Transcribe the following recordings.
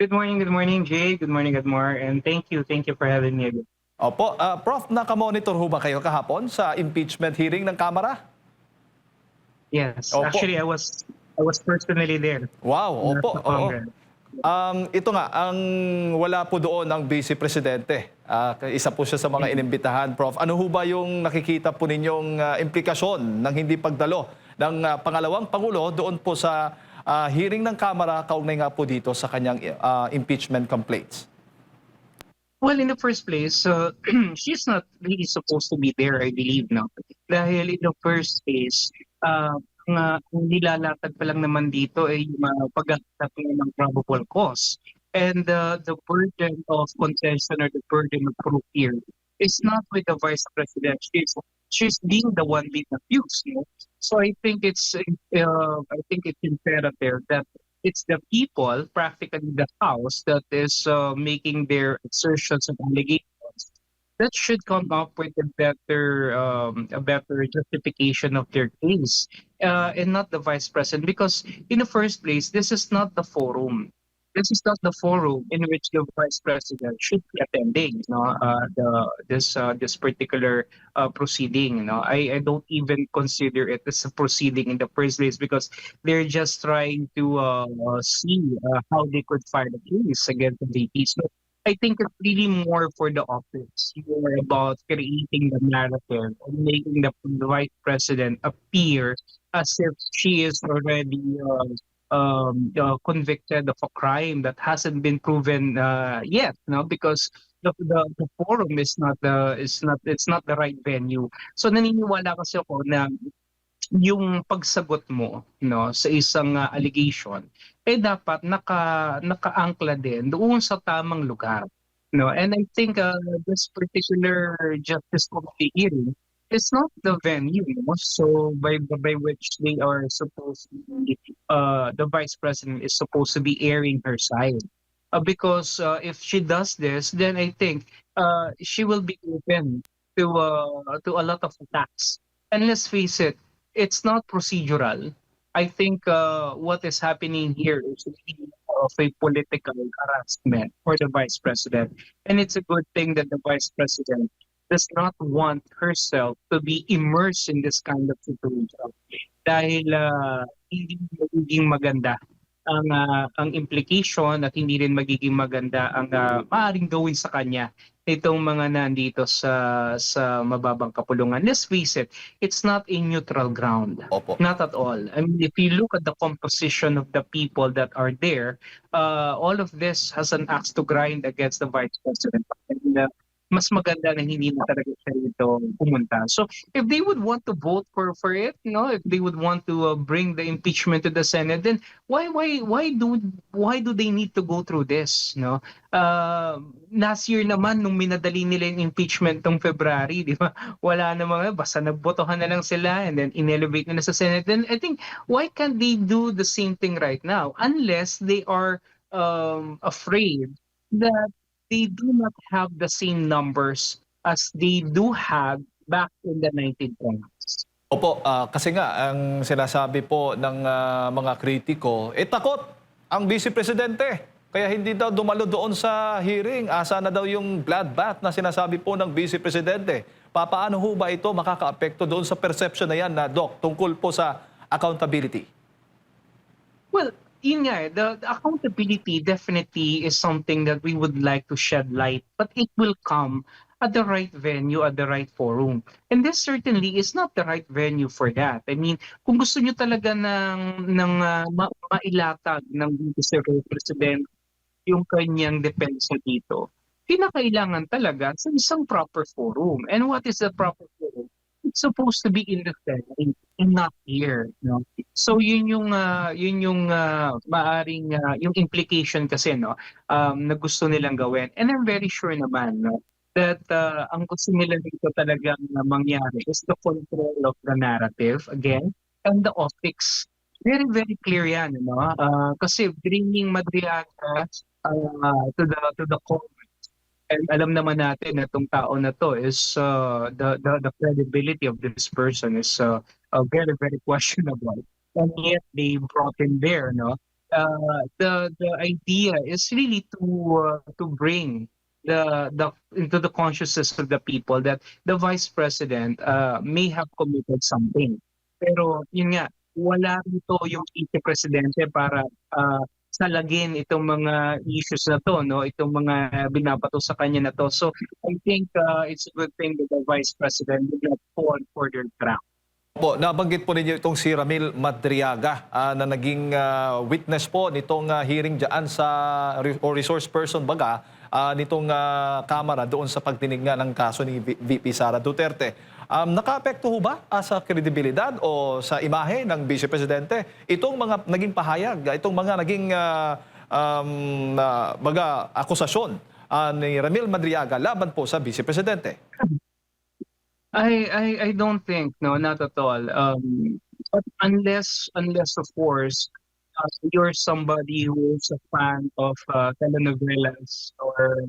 Good morning, Jay. Good morning, Edmar. And thank you for having me again. Opo, Prof, nakamonitor ho ba kayo kahapon sa impeachment hearing ng Kamara? Yes, Opo. actually, I was personally there Wow, opo, sa oo. Congress. Ito nga, ang wala po doon ang Vice Presidente. Isa po siya sa mga inimbitahan, Prof. Ano ho ba yung nakikita po ninyong implikasyon ng hindi pagdalo ng pangalawang Pangulo doon po sa hearing ng Kamara kaugnay nga po dito sa kanyang impeachment complaints? Well, in the first place, she's not really supposed to be there, I believe, no? Dahil in the first place, ang nilalatag pa lang naman dito ay yung paghahanap ng probable cause. And the burden of contention or the burden of proof here is not with the Vice President. She's being the one being accused, no? So I think it's imperative that it's the people, practically the House, that is making their assertions and allegations that should come up with a better justification of their case, and not the Vice President. Because in the first place, this is not the forum. This is not the forum in which the Vice President should be attending. No, this particular proceeding. I don't even consider it as a proceeding in the first place because they're just trying to see how they could file a case against the VP. So I think it's really more for the office, more about creating the narrative and making the Vice President appear as if she is already convicted of a crime that hasn't been proven yet. No, because the forum is not the right venue. So naniniwala kasi ako na yung pagsagot mo, sa isang allegation eh dapat nakaangkla din doon sa tamang lugar, no? And I think this particular justice committee hearing is not the venue, so by which they are supposed to be, the Vice President is supposed to be airing her side. Because if she does this, then I think she will be open to a lot of attacks. And let's face it, it's not procedural. I think what is happening here is really more of a political harassment for the Vice President. And it's a good thing that the Vice President does not want herself to be immersed in this kind of situation. Dahil hindi magiging maganda ang implication at hindi rin magiging maganda ang maaaring gawin sa kanya itong mga nandito sa mababang kapulungan. Let's face it, it's not a neutral ground. Opo. Not at all. I mean, if you look at the composition of the people that are there, all of this has an axe to grind against the Vice President. And, mas maganda na hindi na talaga siya ito pumunta. So if they would want to vote for it, if they would want to bring the impeachment to the Senate, then why do they need to go through this, no? Last year naman nung minadali nila yung impeachment tong February, di ba? Wala namang basta nagbotohan na lang sila and then inelevate na sa Senate. Then I think why can't they do the same thing right now unless they are afraid that they do not have the same numbers as they do have back in the 1920s. Opo, kasi nga ang sinasabi po ng mga kritiko, takot ang Vice Presidente. Kaya hindi daw dumalo doon sa hearing. Asa na daw yung bloodbath na sinasabi po ng Vice Presidente. Paano ho ba ito makakaapekto doon sa perception na yan, na Doc, tungkol po sa accountability? Well, yun nga, the accountability definitely is something that we would like to shed light, but it will come at the right venue, at the right forum. And this certainly is not the right venue for that. I mean, kung gusto nyo talaga mailatag ng Vice President yung kanyang depensa dito, kinakailangan talaga sa isang proper forum. And what is the proper forum? It's supposed to be in the Senate and not here, no? So yun yung maaring yung implication kasi, no, na gusto nilang gawin. And I'm very sure naman, no, that ang gusto nila dito talagang mangyari is the control of the narrative again and the optics. Very very clear yan, no? Kasi bringing Madriaga to the court. And alam naman natin na itong tao na to is the credibility of this person is very very questionable. And yet they brought him there, no? the idea is really to bring the into the consciousness of the people that the vice president may have committed something. Pero yun nga, wala rito yung vice-presidente para salagin itong mga issues na to, no? Itong mga binabato sa kanya na to. So I think it's a good thing that the vice president did not fall for their trap. Po, nabanggit po ninyo itong si Ramil Madriaga na naging witness po nitong hearing dyan sa o resource person baga nitong Kamara doon sa pagdinig nga ng kaso ni VP Sara Duterte. Nakaapekto ho ba sa kredibilidad o sa imahe ng Vice Presidente itong mga naging pahayag, itong mga naging baga akusasyon ni Ramil Madriaga laban po sa Vice Presidente? I don't think, no, not at all. But unless of course you're somebody who is a fan of telenovelas or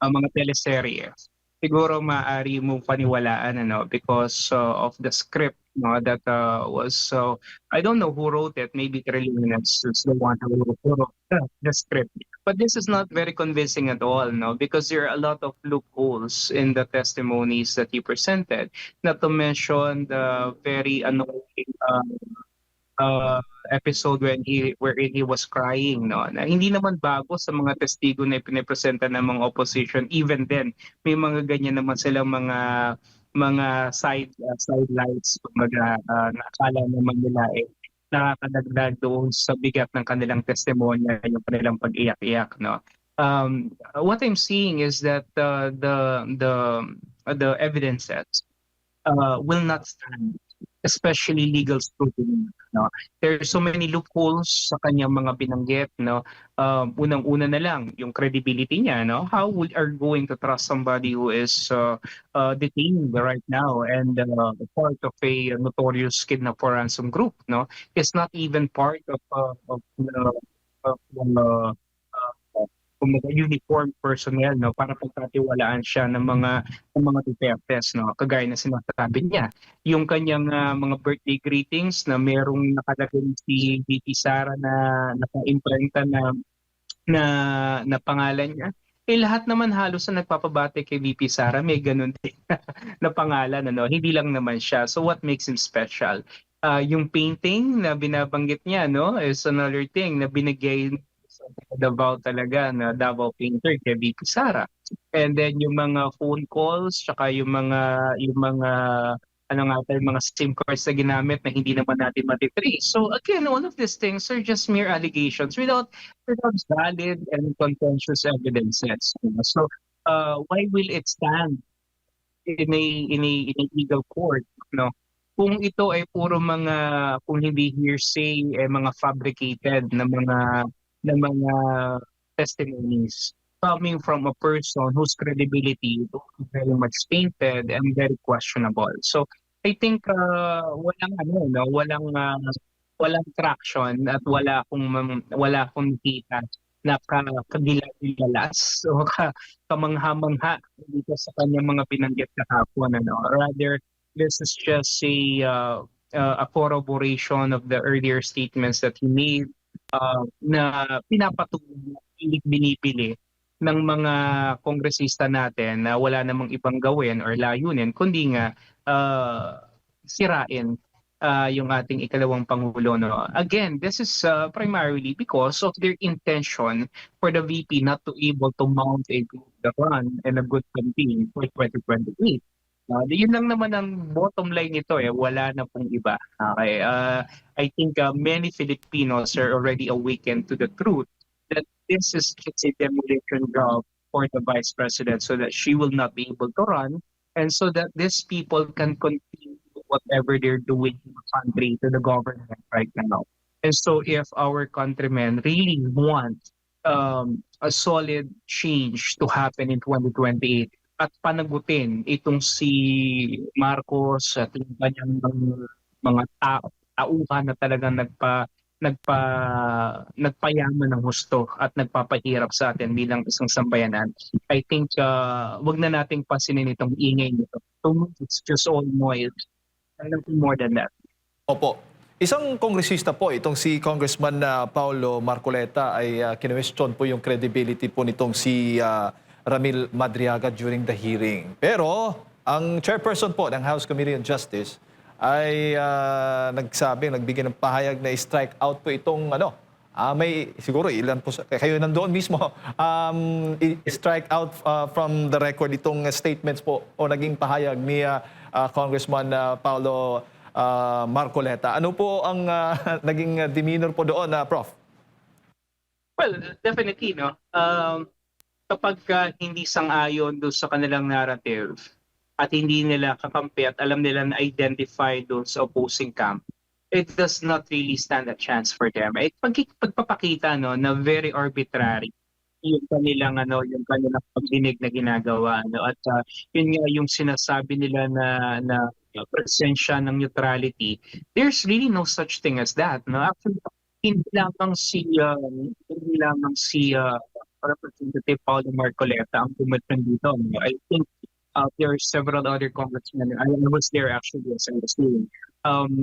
mga teleserye, siguro maaari mo paniwalaan ano because of the script no that was so I don't know who wrote it, maybe Trillinas is the one who wrote the script, but this is not very convincing at all no because there are a lot of loopholes in the testimonies that he presented, not to mention the very annoying episode wherein he was crying no na hindi naman bago sa mga testigo na ipinapresenta ng mga opposition. Even then may mga ganyan naman silang mga side lights kumbaga na akala naman nila nakakadagdag doon sa bigat ng kanilang testimonya yung kanilang pag-iyak-iyak no. What I'm seeing is that the evidences will not stand, especially legal scrutiny. No? There are so many loopholes sa kanyang mga binanggit. No? Unang-una na lang, yung credibility niya. No? How are going to trust somebody who is detained right now and part of a notorious kidnap for ransom group? No? It's not even part of uniform personnel no para pagkatiwalaan siya ng mga Dutertes no kagaya na sinasabi niya yung kanyang mga birthday greetings na merong nakalagay si VP Sara na naka-imprenta na pangalan niya lahat naman halos na nagpapabati kay VP Sara may ganun din na pangalan ano hindi lang naman siya. So what makes him special? Yung painting na binabanggit niya no is another thing na binigay Davao talaga na Davao painter kay VP Sara. And then yung mga phone calls tsaka yung mga ano nga tayo, mga SIM cards na ginamit na hindi naman natin matitrace. So again, all of these things are just mere allegations without valid and contentious evidences. So why will it stand in a legal court? No? Kung ito ay puro mga kung hindi hearsay mga fabricated na mga testimonies coming from a person whose credibility is very much tainted and very questionable. So I think walang traction at wala akong nakita na kagilalas o kamangha-mangha dito sa kanyang mga binanggit kahapon ano. Rather this is just a corroboration of the earlier statements that he made na pinapatuloy binipili ng mga kongresista natin na wala namang ibang gawin or layunin kundi nga sirain yung ating ikalawang pangulo no. Again, this is primarily because of their intention for the VP not to able to mount a good run and a good campaign for 2028. Yun lang naman ang bottom line nito wala na pong iba. Okay. I think many Filipinos are already awakened to the truth that this is just a demolition job for the vice president so that she will not be able to run and so that these people can continue whatever they're doing in the country to the government right now. And so if our countrymen really want a solid change to happen in 2028, at panagutin itong si Marcos at yung kanyang mga tauhan na talagang nagpayaman ng husto at nagpapahirap sa atin bilang isang sambayanan. I think wag na nating pasinin itong ingay nito. It's just all noise. Nothing more than that. Opo. Isang kongresista po, itong si Congressman Paulo Marcoleta ay kinwestiyon po yung credibility po nitong si Ramil Madriaga during the hearing. Pero ang chairperson po ng House Committee on Justice ay nagbigay ng pahayag na strike out po itong may siguro ilan po kayo nandoon mismo strike out from the record itong statements po o naging pahayag ni Congressman Paulo Marcoleta. Ano po ang naging demeanor po doon, Prof? Well, definitely, no. Kapag hindi sang-ayon doon sa kanilang narrative at hindi nila kakampi at alam nila na identify doon sa opposing camp, it does not really stand a chance for them. Pagpapakita na very arbitrary yung kanilang pagdinig na ginagawa, at yun nga yung sinasabi nila na presensya ng neutrality. There's really no such thing as that, no. Actually, hindi lamang si Representative Paulo Marcoleta ang pumatang dito, no? I think there are several other congressmen. I was there actually as I was doing.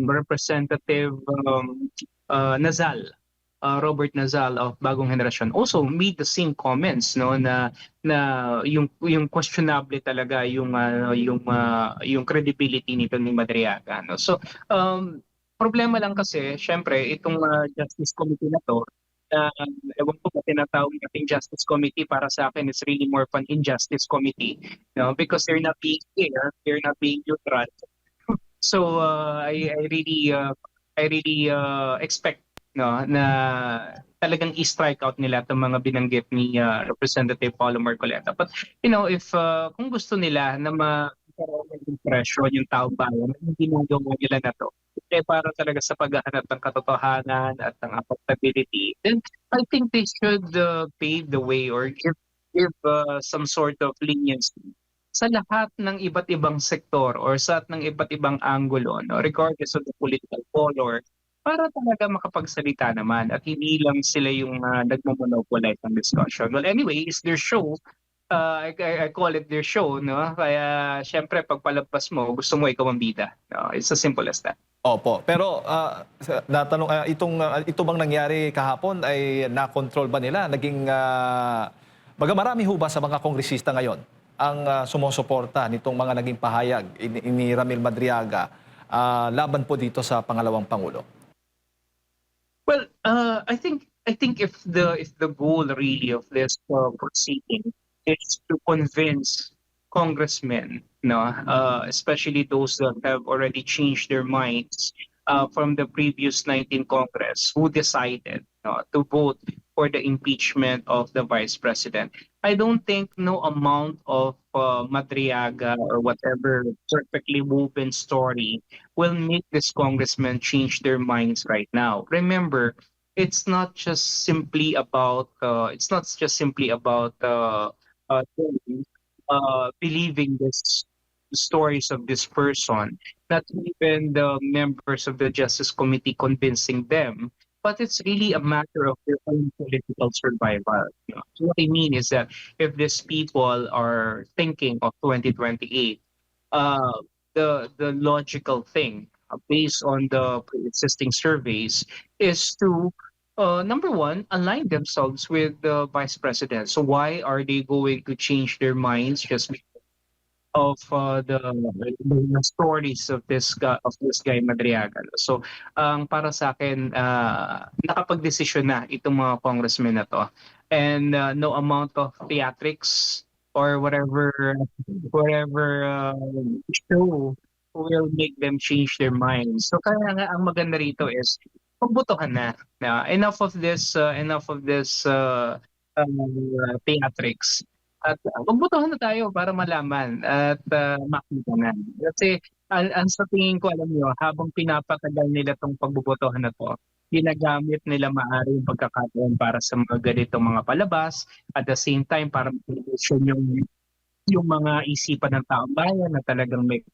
Representative Nazal, Robert Nazal of Bagong Henerasyon also made the same comments, no, na yung questionable talaga yung credibility nito ni Madriaga, no. So problema lang kasi syempre itong Justice Committee na to, ewan ko ba tinatawag nating Justice Committee, para sa akin it's really more of an injustice committee, no, because they're not being fair, they're not being neutral. So I really expect, no, na talagang i-strike out nila itong mga binanggit ni Representative Paulo Marcoleta. But if kung gusto nila na magkaroon ng impression yung taong bayan, hindi ginagawa nila na to para talaga sa paghahanap ng katotohanan at ng accountability, then I think they should pave the way or give some sort of leniency sa lahat ng iba't ibang sektor or sa lahat ng iba't ibang anggulo, no, regardless of the political color, para talaga makapagsalita naman at hindi lang sila yung nagmo-monopolize ng discussion. Well, anyway, it's their show. I call it their show, no? Kaya syempre pag palabas mo, gusto mo ikaw ang bida. No? It's as simple as that. Opo. Pero natanong, ito bang nangyari kahapon ay na-control ba nila? Baga marami ho ba sa mga kongresista ngayon ang sumusuporta nitong mga naging pahayag ni Ramil Madriaga laban po dito sa pangalawang Pangulo? Well, I think if the goal really of this proceeding is to convince congressmen, no, especially those that have already changed their minds from the previous 19 Congress who decided to vote for the impeachment of the Vice President. I don't think no amount of Madriaga or whatever perfectly woven story will make this congressman change their minds right now. Remember, it's not just simply about believing this stories of this person, not even the members of the Justice Committee convincing them, but it's really a matter of their own political survival. So what I mean is that if these people are thinking of 2028, the logical thing, based on the pre-existing surveys, is to number one, align themselves with the vice president. So why are they going to change their minds just because of the stories of this guy Madriaga? So para sa akin, nakapag-desisyon na itong mga congressmen na to, and no amount of theatrics or whatever show will make them change their minds. So kaya nga ang maganda rito is pagbotohan na. Enough of this theatrics. At magbotohan na tayo para malaman at makita na. Kasi sa tingin ko, alam niyo, habang pinapatagal nila tong pagbobotohan na to, ginagamit nila maaari yung pagkakataon para sa mga ganitong mga palabas, at the same time para ma-position yung mga isipan ng taong bayan na talagang may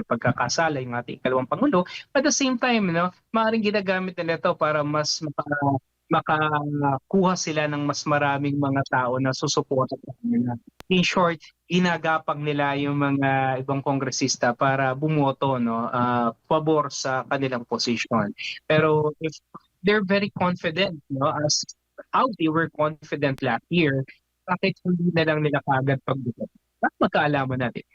pagkakasala yung ating ikalawang Pangulo. At the same time, maaaring ginagamit nila ito para mas makakuha sila ng mas maraming mga tao na susuporta sa kanila. In short, ginagapang nila yung mga ibang kongresista para bumoto, no, pabor sa kanilang posisyon. Pero if they're very confident, no, as how they were confident last year, bakit hindi na lang nila kaagad pagbuto? Bakit magkaalaman natin?